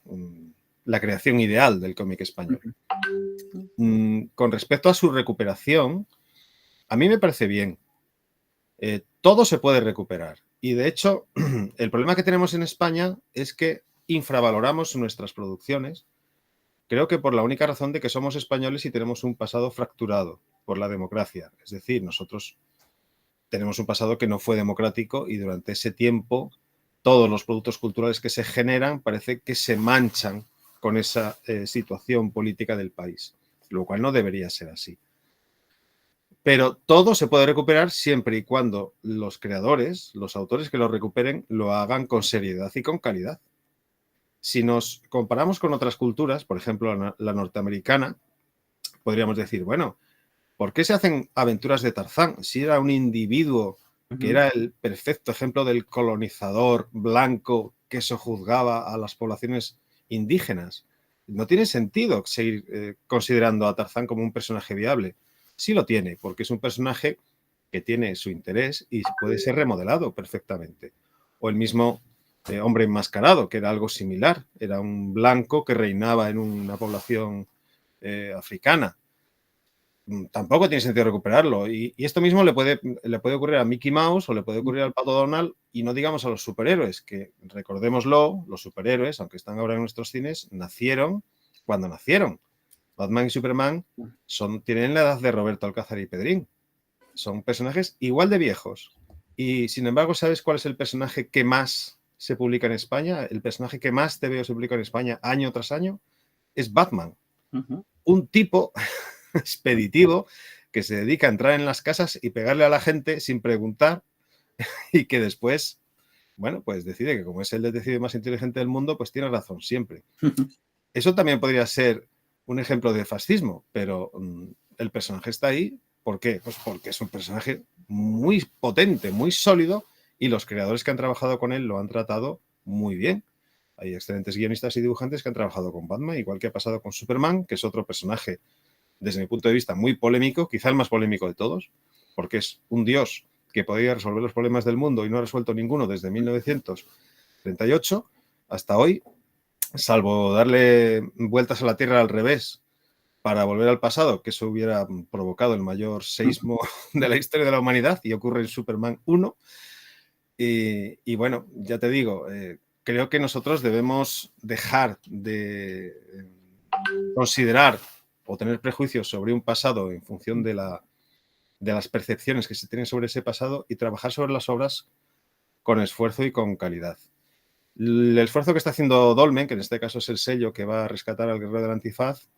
la creación ideal del cómic español. Con respecto a su recuperación, a mí me parece bien. Todo se puede recuperar y de hecho el problema que tenemos en España es que infravaloramos nuestras producciones. Creo que por la única razón de que somos españoles y tenemos un pasado fracturado por la democracia. Es decir, nosotros tenemos un pasado que no fue democrático y durante ese tiempo todos los productos culturales que se generan parece que se manchan con esa situación política del país, lo cual no debería ser así. Pero todo se puede recuperar siempre y cuando los creadores, los autores que lo recuperen, lo hagan con seriedad y con calidad. Si nos comparamos con otras culturas, por ejemplo, la norteamericana, podríamos decir, bueno, ¿por qué se hacen aventuras de Tarzán? Si era un individuo que era el perfecto ejemplo del colonizador blanco que sojuzgaba a las poblaciones indígenas. No tiene sentido seguir considerando a Tarzán como un personaje viable. Sí lo tiene, porque es un personaje que tiene su interés y puede ser remodelado perfectamente. O el mismo hombre enmascarado, que era algo similar. Era un blanco que reinaba en una población africana. Tampoco tiene sentido recuperarlo. Y esto mismo le puede ocurrir a Mickey Mouse o le puede ocurrir al Pato Donald, y no digamos a los superhéroes, que recordémoslo, los superhéroes, aunque están ahora en nuestros cines, nacieron cuando nacieron. Batman y Superman tienen la edad de Roberto Alcázar y Pedrín. Son personajes igual de viejos. Y sin embargo, ¿sabes cuál es el personaje que más se publica en España? El personaje que más te veo se publica en España año tras año es Batman. Un tipo expeditivo que se dedica a entrar en las casas y pegarle a la gente sin preguntar, y que después, bueno, pues decide que como es el detective más inteligente del mundo, pues tiene razón siempre. Eso también podría ser un ejemplo de fascismo, pero el personaje está ahí. ¿Por qué? Pues porque es un personaje muy potente, muy sólido, y los creadores que han trabajado con él lo han tratado muy bien. Hay excelentes guionistas y dibujantes que han trabajado con Batman, igual que ha pasado con Superman, que es otro personaje, desde mi punto de vista, muy polémico, quizá el más polémico de todos, porque es un dios que podía resolver los problemas del mundo y no ha resuelto ninguno desde 1938 hasta hoy, salvo darle vueltas a la Tierra al revés para volver al pasado, que eso hubiera provocado el mayor seísmo de la historia de la humanidad, y ocurre en Superman 1. Y bueno, ya te digo, creo que nosotros debemos dejar de considerar o tener prejuicios sobre un pasado en función de las percepciones que se tienen sobre ese pasado, y trabajar sobre las obras con esfuerzo y con calidad. El esfuerzo que está haciendo Dolmen, que en este caso es el sello que va a rescatar al Guerrero del Antifaz,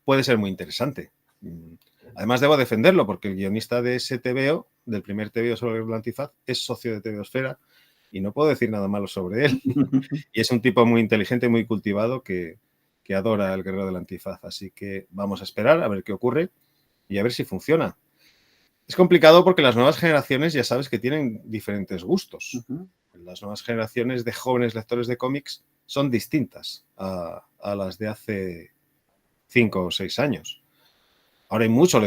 puede ser muy interesante. Además, debo defenderlo porque el guionista de ese TVO, del primer TVO sobre el Guerrero del Antifaz, es socio de TVOsfera y no puedo decir nada malo sobre él. Y es un tipo muy inteligente, muy cultivado, que adora el Guerrero del Antifaz. Así que vamos a esperar a ver qué ocurre y a ver si funciona. Es complicado porque las nuevas generaciones ya sabes que tienen diferentes gustos. Las nuevas generaciones de jóvenes lectores de cómics son distintas a las de hace 5 o 6 años. Ahora hay mucho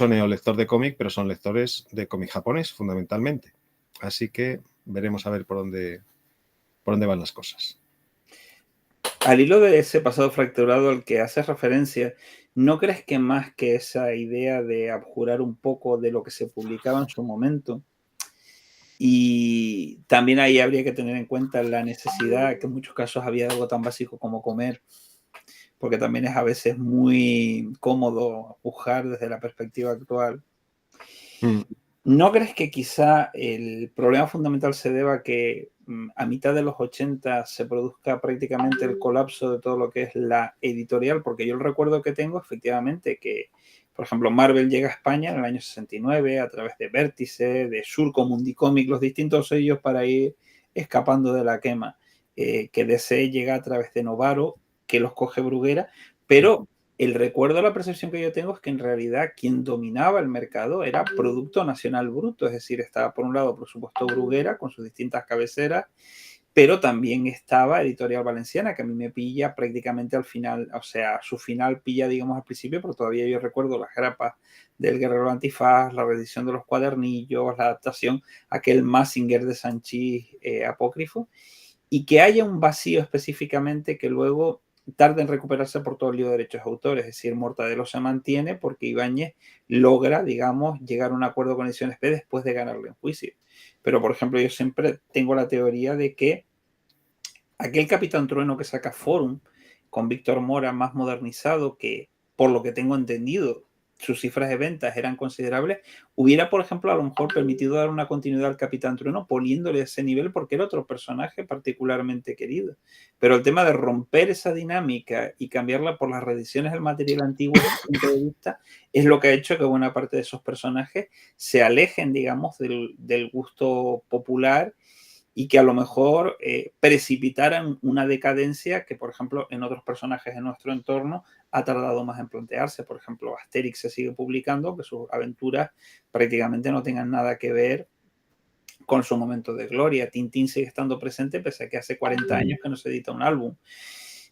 neolector de cómic, pero son lectores de cómic japonés fundamentalmente. Así que veremos a ver por dónde van las cosas. Al hilo de ese pasado fracturado al que haces referencia, ¿no crees que más que esa idea de abjurar un poco de lo que se publicaba en su momento? Y también ahí habría que tener en cuenta la necesidad, que en muchos casos había algo tan básico como comer, porque también es a veces muy cómodo pujar desde la perspectiva actual. ¿No crees que quizá el problema fundamental se deba a que a mitad de los 80 se produzca prácticamente el colapso de todo lo que es la editorial? Porque yo el recuerdo que tengo, efectivamente, que, por ejemplo, Marvel llega a España en el año 69 a través de Vértice, de Surco, Mundicomic, los distintos sellos para ir escapando de la quema. Que DC llega a través de Novaro, que los coge Bruguera, pero el recuerdo, la percepción que yo tengo es que en realidad quien dominaba el mercado era Producto Nacional Bruto, es decir, estaba por un lado, por supuesto, Bruguera con sus distintas cabeceras, pero también estaba Editorial Valenciana, que a mí me pilla prácticamente al final, o sea, su final pilla, digamos, al principio, pero todavía yo recuerdo las grapas del Guerrero Antifaz, la reedición de los cuadernillos, la adaptación, aquel Mazinger de Sanchís apócrifo, y que haya un vacío específicamente que luego tarda en recuperarse por todo el lío de derechos de autor, es decir, Mortadelo se mantiene porque Ibáñez logra, digamos, llegar a un acuerdo con Ediciones P después de ganarle en juicio. Pero, por ejemplo, yo siempre tengo la teoría de que aquel Capitán Trueno que saca Forum con Víctor Mora más modernizado, que por lo que tengo entendido sus cifras de ventas eran considerables, hubiera, por ejemplo, a lo mejor permitido dar una continuidad al Capitán Trueno poniéndole ese nivel porque era otro personaje particularmente querido. Pero el tema de romper esa dinámica y cambiarla por las reediciones del material antiguo desde el punto de vista es lo que ha hecho que buena parte de esos personajes se alejen, digamos, del gusto popular y que a lo mejor precipitaran una decadencia que, por ejemplo, en otros personajes de nuestro entorno ha tardado más en plantearse. Por ejemplo, Asterix se sigue publicando, que sus aventuras prácticamente no tengan nada que ver con su momento de gloria. Tintín sigue estando presente pese a que hace 40 años que no se edita un álbum.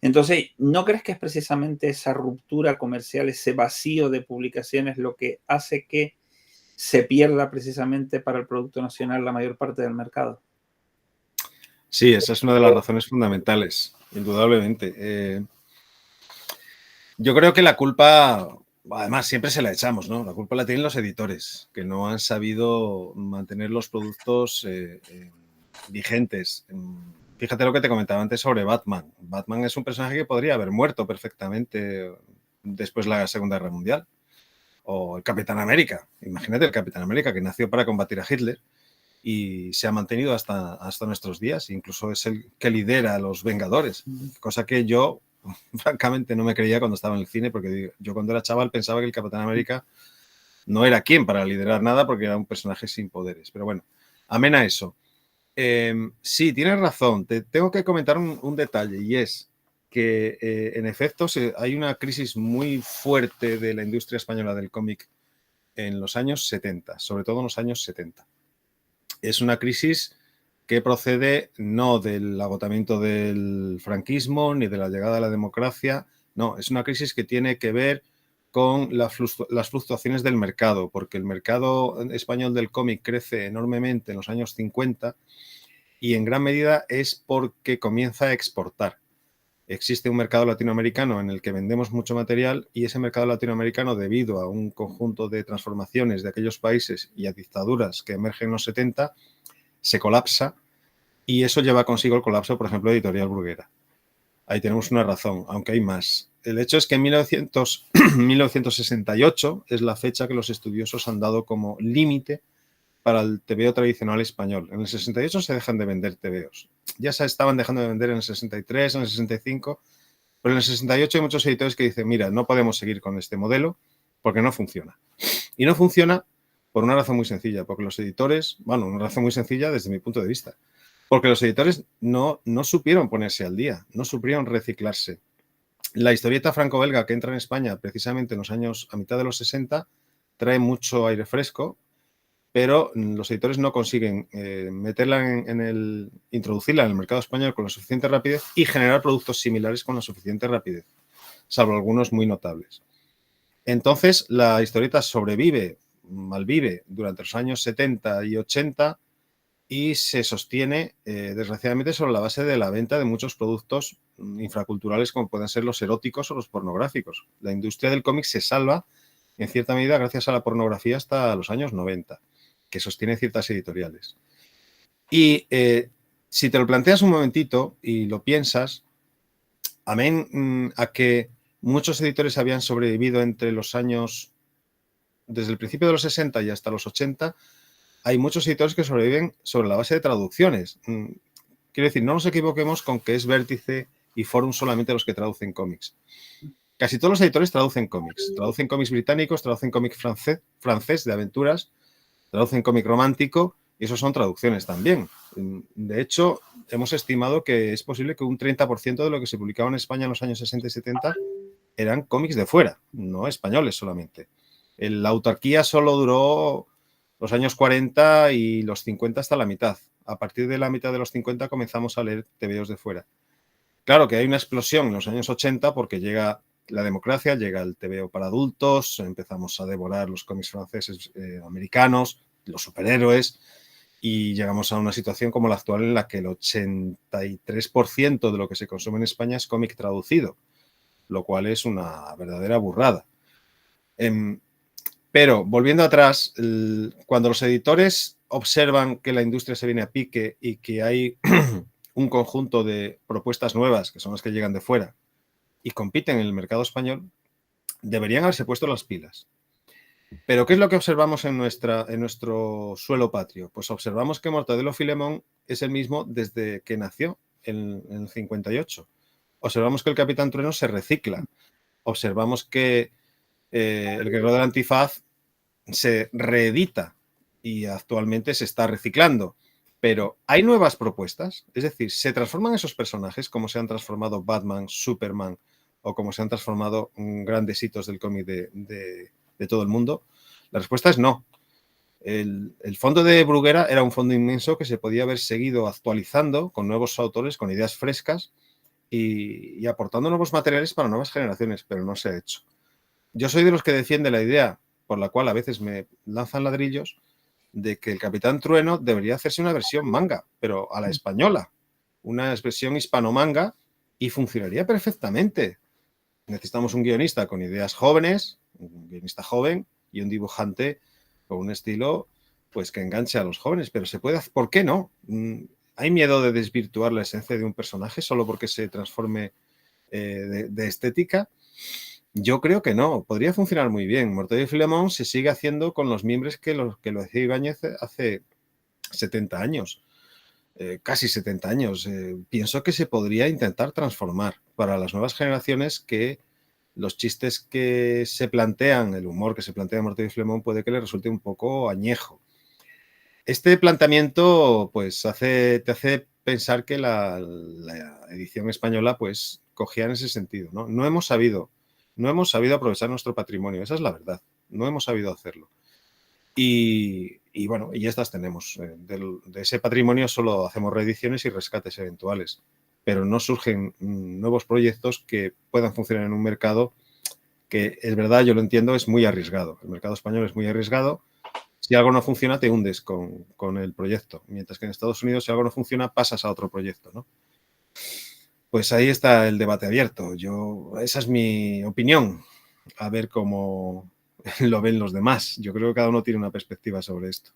Entonces, ¿no crees que es precisamente esa ruptura comercial, ese vacío de publicaciones lo que hace que se pierda precisamente para el producto nacional la mayor parte del mercado? Sí, esa es una de las razones fundamentales, indudablemente. Yo creo que la culpa, además, siempre se la echamos, ¿no? La culpa la tienen los editores, que no han sabido mantener los productos vigentes. Fíjate lo que te comentaba antes sobre Batman. Batman es un personaje que podría haber muerto perfectamente después de la Segunda Guerra Mundial. O el Capitán América. Imagínate el Capitán América, que nació para combatir a Hitler y se ha mantenido hasta nuestros días. Incluso es el que lidera a los Vengadores, cosa que yo, francamente, no me creía cuando estaba en el cine, porque yo cuando era chaval pensaba que el Capitán América no era quien para liderar nada, porque era un personaje sin poderes. Pero bueno, amén a eso. Sí, tienes razón. Te tengo que comentar un detalle, y es que en efecto hay una crisis muy fuerte de la industria española del cómic en los años 70, sobre todo en los años 70. Es una crisis que procede no del agotamiento del franquismo ni de la llegada de la democracia, no, es una crisis que tiene que ver con las fluctuaciones del mercado, porque el mercado español del cómic crece enormemente en los años 50 y en gran medida es porque comienza a exportar. Existe un mercado latinoamericano en el que vendemos mucho material y ese mercado latinoamericano, debido a un conjunto de transformaciones de aquellos países y a dictaduras que emergen en los 70, se colapsa y eso lleva consigo el colapso, por ejemplo, de Editorial Bruguera. Ahí tenemos una razón, aunque hay más. El hecho es que en 1968 es la fecha que los estudiosos han dado como límite para el TVO tradicional español. En el 68 se dejan de vender TVOs. Ya se estaban dejando de vender en el 63, en el 65, pero en el 68 hay muchos editores que dicen, mira, no podemos seguir con este modelo porque no funciona. Y no funciona por una razón muy sencilla, porque los editores, bueno, una razón muy sencilla desde mi punto de vista, porque los editores no supieron ponerse al día, no supieron reciclarse. La historieta franco-belga que entra en España precisamente en los años, a mitad de los 60, trae mucho aire fresco, pero los editores no consiguen meterla introducirla en el mercado español con la suficiente rapidez y generar productos similares con la suficiente rapidez, salvo algunos muy notables. Entonces, la historieta sobrevive, malvive, durante los años 70 y 80 y se sostiene, desgraciadamente, sobre la base de la venta de muchos productos infraculturales como pueden ser los eróticos o los pornográficos. La industria del cómic se salva, en cierta medida, gracias a la pornografía hasta los años 90. Que sostiene ciertas editoriales. Y si te lo planteas un momentito y lo piensas, amén a que muchos editores habían sobrevivido entre los años, desde el principio de los 60 y hasta los 80, hay muchos editores que sobreviven sobre la base de traducciones. Quiero decir, no nos equivoquemos con que es Vértice y Forum solamente los que traducen cómics. Casi todos los editores traducen cómics británicos, traducen cómic francés de aventuras, traducen cómic romántico y eso son traducciones también. De hecho, hemos estimado que es posible que un 30% de lo que se publicaba en España en los años 60 y 70 eran cómics de fuera, no españoles solamente. La autarquía solo duró los años 40 y los 50 hasta la mitad. A partir de la mitad de los 50 comenzamos a leer TVOs de fuera. Claro que hay una explosión en los años 80 porque llega la democracia, llega el TVO para adultos, empezamos a devorar los cómics franceses, americanos, los superhéroes, y llegamos a una situación como la actual en la que el 83% de lo que se consume en España es cómic traducido, lo cual es una verdadera burrada. Pero, volviendo atrás, cuando los editores observan que la industria se viene a pique y que hay un conjunto de propuestas nuevas, que son las que llegan de fuera, y compiten en el mercado español, deberían haberse puesto las pilas. Pero ¿qué es lo que observamos en nuestro suelo patrio? Pues observamos que Mortadelo y Filemón es el mismo desde que nació en el 58. Observamos que el Capitán Trueno se recicla. Observamos que el Guerrero del Antifaz se reedita y actualmente se está reciclando. Pero hay nuevas propuestas, es decir, se transforman esos personajes como se han transformado Batman, Superman o como se han transformado grandes hitos del cómic de todo el mundo. La respuesta es no. El fondo de Bruguera era un fondo inmenso que se podía haber seguido actualizando con nuevos autores, con ideas frescas y aportando nuevos materiales para nuevas generaciones, pero no se ha hecho. Yo soy de los que defiende la idea, por la cual a veces me lanzan ladrillos, de que el Capitán Trueno debería hacerse una versión manga, pero a la española, una versión hispano-manga y funcionaría perfectamente. Necesitamos un guionista con ideas jóvenes, un guionista joven y un dibujante con un estilo pues que enganche a los jóvenes, pero se puede hacer, ¿por qué no? ¿Hay miedo de desvirtuar la esencia de un personaje solo porque se transforme de estética? Yo creo que no, podría funcionar muy bien. Mortadelo y Filemón se sigue haciendo con los mimbres que lo hacía Ibáñez hace 70 años, casi 70 años. Pienso que se podría intentar transformar para las nuevas generaciones que los chistes que se plantean, el humor que se plantea en Mortadelo y Filemón puede que le resulte un poco añejo. Este planteamiento pues te hace pensar que la edición española pues cogía en ese sentido, ¿no? No hemos sabido aprovechar nuestro patrimonio, esa es la verdad, no hemos sabido hacerlo. Y bueno, y estas tenemos. De ese patrimonio solo hacemos reediciones y rescates eventuales, pero no surgen nuevos proyectos que puedan funcionar en un mercado que, es verdad, yo lo entiendo, es muy arriesgado. El mercado español es muy arriesgado. Si algo no funciona, te hundes con el proyecto. Mientras que en Estados Unidos, si algo no funciona, pasas a otro proyecto, ¿no? Pues ahí está el debate abierto. Esa es mi opinión. A ver cómo lo ven los demás. Yo creo que cada uno tiene una perspectiva sobre esto.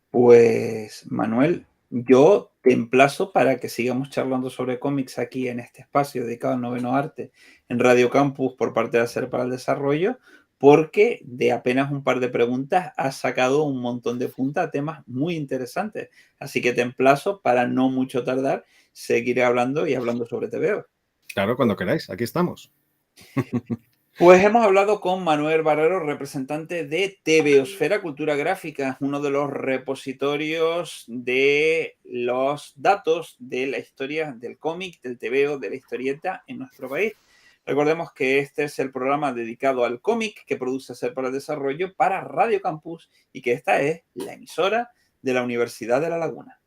Pues, Manuel, yo te emplazo para que sigamos charlando sobre cómics aquí en este espacio dedicado al noveno arte en Radio Campus por parte de Hacer para el Desarrollo, porque de apenas un par de preguntas has sacado un montón de punta a temas muy interesantes. Así que te emplazo para no mucho tardar, seguir hablando y hablando sobre TVO. Claro, cuando queráis, aquí estamos. Pues hemos hablado con Manuel Barrero, representante de TVOsfera Cultura Gráfica, uno de los repositorios de los datos de la historia del cómic, del TVO, de la historieta en nuestro país. Recordemos que este es el programa dedicado al cómic que produce Hacer para el Desarrollo para Radio Campus y que esta es la emisora de la Universidad de La Laguna.